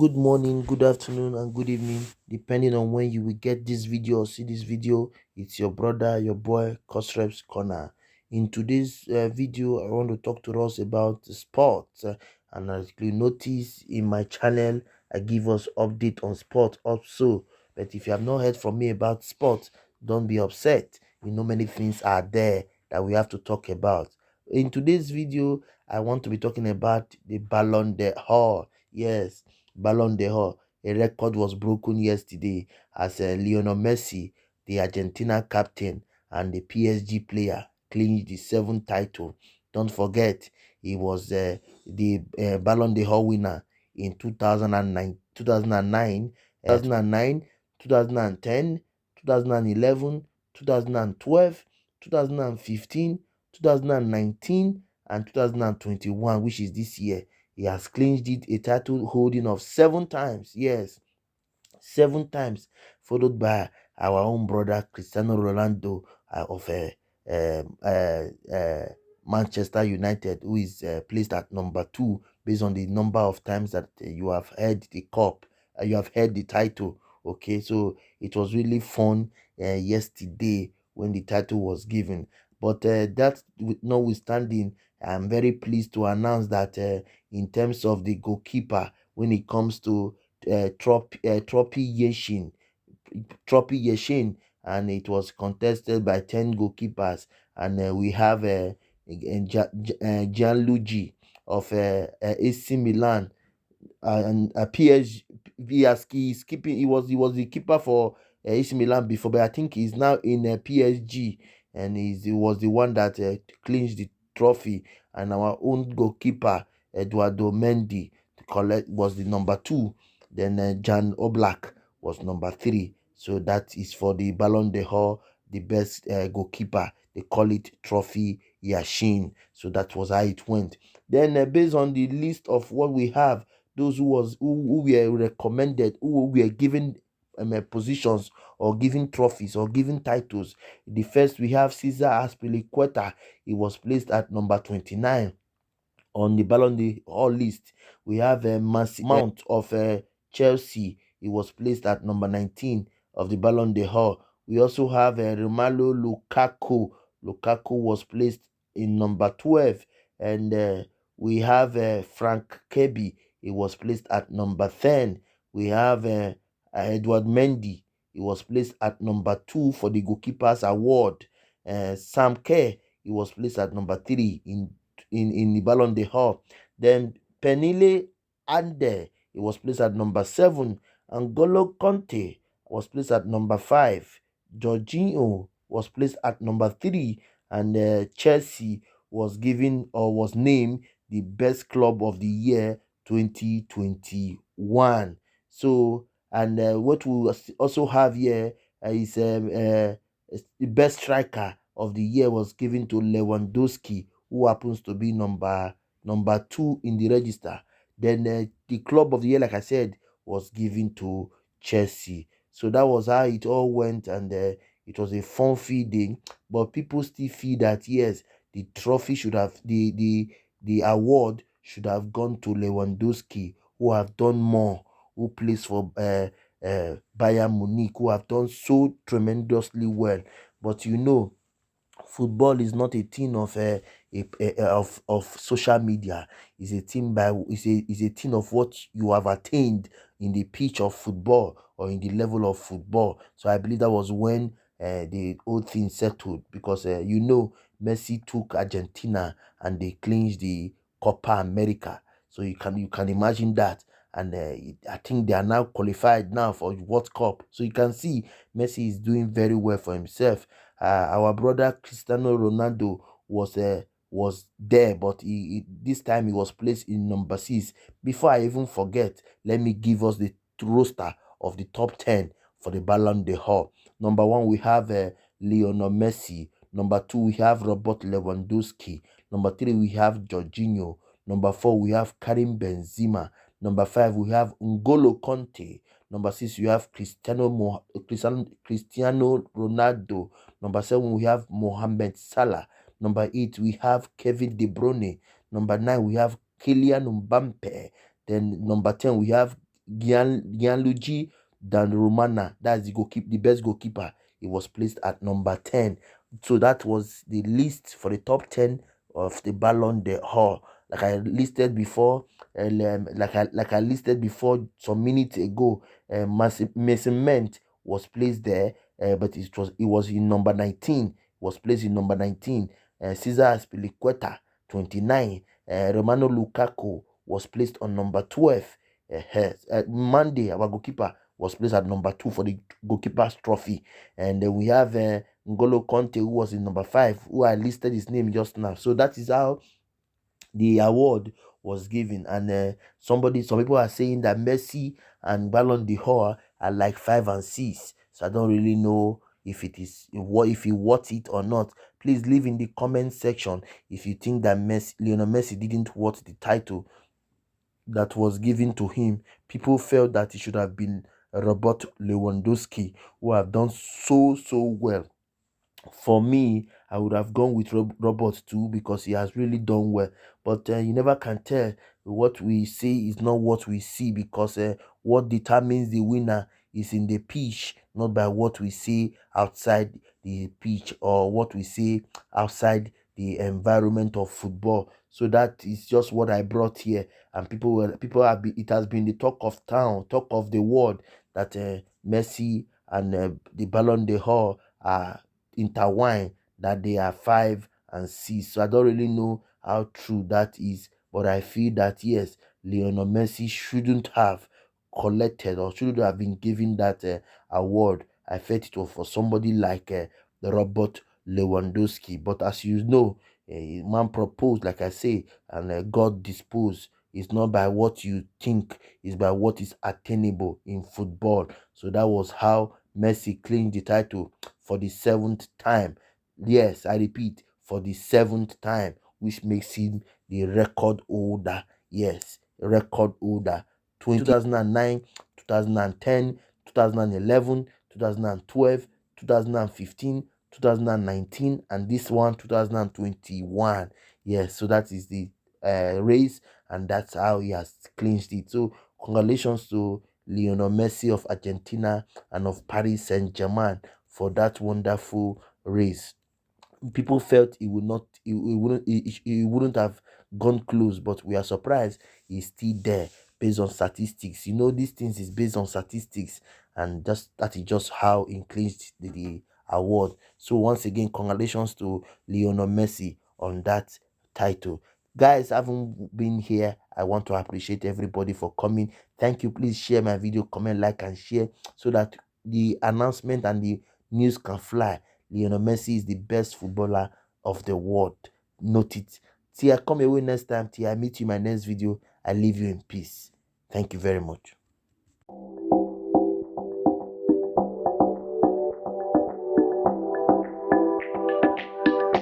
Good morning, good afternoon, and good evening, depending on when you will get this video or see this video. It's your brother, your boy, Cosreps Corner. In today's video, I want to talk to us about sports. And as you notice in my channel, I give us update on sport also. But if you have not heard from me about sports, don't be upset. Many things are there that we have to talk about. In today's video, I want to be talking about the Ballon d'Or. Yes, Ballon d'Or. A record was broken yesterday as Lionel Messi, the Argentina captain and the PSG player, clinched the seventh title. Don't forget, he was the Ballon d'Or winner in 2009, 2010, 2011, 2012, 2015, 2019, and 2021, which is this year. He has clinched it a title holding of 7 times. Yes, 7 times, followed by our own brother Cristiano Ronaldo of Manchester United, who is placed at number 2 based on the number of times that you have held the cup, you have held the title. Okay, so it was really fun yesterday when the title was given. But that notwithstanding, I'm very pleased to announce that in terms of the goalkeeper, when it comes to Trophy Yashin, and it was contested by 10 goalkeepers. And we have Gianluigi of AC Milan, and PSG. He's keeping. He was the keeper for AC Milan before, but I think he's now in PSG, and he was the one that clinched the trophy. And our own goalkeeper Eduardo Mendy was the number 2. Then Jan Oblak was number 3. So that is for the Ballon d'Or, the best goalkeeper. They call it Trophy Yashin. So that was how it went. Then based on the list of what we have, those who were recommended, who were given positions or given trophies or given titles. The first, we have Cesar Azpilicueta. He was placed at number 29 on the Ballon d'Or list. We have Mount of Chelsea. He was placed at number 19 of the Ballon d'Or. We also have Romelu Lukaku. Lukaku was placed in number 12. And we have Frank Kirby. He was placed at number 10. We have Edward Mendy. He was placed at number 2 for the Goalkeepers Award. Sam Kerr. He was placed at number 3 in the Ballon d'Or. Then Penile Ande, he was placed at number 7. Angolo Conte was placed at number 5. Jorginho was placed at number 3. And Chelsea was named the best club of the year 2021. So, and what we also have here is the best striker of the year was given to Lewandowski, who happens to be number 2 in the register. Then the club of the year, like I said, was given to Chelsea. So that was how it all went, and it was a fun feeding. But people still feel that yes, the trophy should have the award should have gone to Lewandowski, who have done more, who plays for Bayern Munich, who have done so tremendously well. But football is not a thing of of social media. It's a thing is a thing of what you have attained in the pitch of football or in the level of football. So I believe that was when the whole thing settled, because Messi took Argentina and they clinched the Copa America. So you can imagine that. And I think they are now qualified now for World Cup. So you can see Messi is doing very well for himself. Our brother Cristiano Ronaldo was there, but this time he was placed in number 6. Before I even forget, let me give us the roster of the top 10 for the Ballon d'Or. Number 1, we have Lionel Messi. Number 2, we have Robert Lewandowski. Number 3, we have Jorginho. Number 4, we have Karim Benzema. Number 5, we have N'Golo Conte. Number 6, we have Cristiano Ronaldo. Number 7, we have Mohamed Salah. Number 8, we have Kevin De Bruyne. Number 9, we have Kylian Mbappe. Then number 10, we have Gianluigi Donnarumma, that's the best goalkeeper. He was placed at number 10. So that was the list for the top 10 of the Ballon d'Or. Like I listed before, like I listed before some minutes ago, Mason Mount was placed there, but it was in number 19. Was placed in number 19. Cesar Azpilicueta 29. Romano Lukaku was placed on number 12. Monday, our goalkeeper, was placed at number 2 for the goalkeeper's trophy. And then we have N'Golo Conte, who was in number 5, who I listed his name just now. So that is how the award was given. And some people are saying that Messi and Ballon d'Or are like 5 and 6. So I don't really know if he worth it or not. Please leave in the comment section if you think that Lionel Messi didn't worth the title that was given to him. People felt that it should have been Robert Lewandowski, who have done so well. For me, I would have gone with Robert too, because he has really done well. But you never can tell. What we see is not what we see, because what determines the winner is in the pitch, not by what we see outside the pitch or what we see outside the environment of football. So that is just what I brought here, and it has been the talk of town, talk of the world, that Messi and the Ballon d'Or are intertwined, that they are 5 and 6. So I don't really know how true that is, but I feel that yes, Lionel Messi shouldn't have collected or shouldn't have been given that award. I felt it was for somebody like Robert Lewandowski. But as you know, man proposed, like I say, and God disposed. It's not by what you think, it's by what is attainable in football. So that was how Messi claimed the title for the 7th time. Yes, I repeat, for the 7th time, which makes him the record holder. Yes, record holder. 2009, 2010, 2011, 2012, 2015, 2019, and this one 2021. Yes, so that is the race, and that's how he has clinched it. So congratulations to Lionel Messi of Argentina and of Paris Saint-Germain for that wonderful race. People felt he wouldn't have gone close, but we are surprised he's still there based on statistics. You know, these things is based on statistics, and that is just how he clinched the award. So once again, congratulations to Lionel Messi on that title. Guys, haven't been here, I want to appreciate everybody for coming. Thank you. Please share my video, comment, like, and share, so that the announcement and the news can fly. Lionel Messi is the best footballer of the world. Note it. Till I come away next time, till I meet you in my next video, I leave you in peace. Thank you very much.